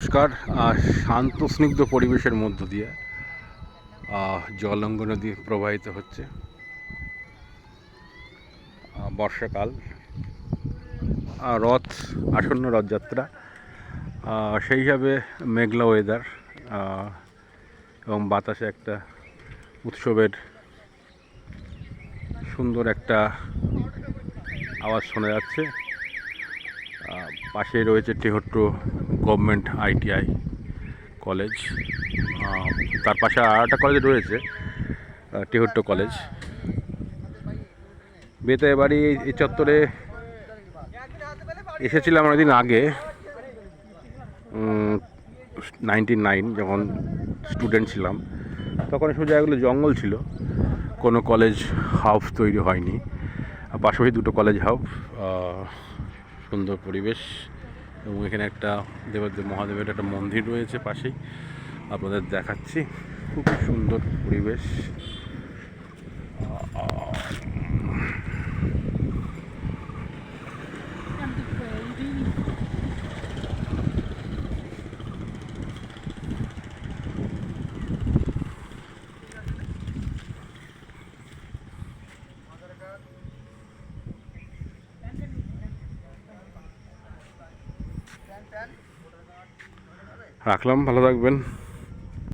নমস্কার। শান্ত স্নিগ্ধ পরিবেশের মধ্য দিয়ে জলঙ্গ নদী প্রবাহিত হচ্ছে। বর্ষাকাল, রথ আসন্ন, রথযাত্রা, সেই হিসাবে মেঘলা ওয়েদার এবং বাতাসে একটা উৎসবের সুন্দর একটা আওয়াজ শোনা যাচ্ছে। পাশেই রয়েছে টেহট্ট গভর্নমেন্ট ITI কলেজ। তার পাশে আর একটা কলেজ রয়েছে, টেহট্ট কলেজ। বেতায় বাড়ি এই চত্বরে এসেছিলাম অনেকদিন আগে, 99 যখন স্টুডেন্ট ছিলাম। তখন সব জায়গাগুলো জঙ্গল ছিল, কোনো কলেজ হাউস তৈরি হয়নি। পাশাপাশি দুটো কলেজ হাউস, সুন্দর পরিবেশ। এবং এখানে একটা দেবাদেব মহাদেবের একটা মন্দির রয়েছে পাশেই, আপনাদের দেখাচ্ছি। খুব সুন্দর পরিবেশ। রাখলাম, ভালো থাকবেন।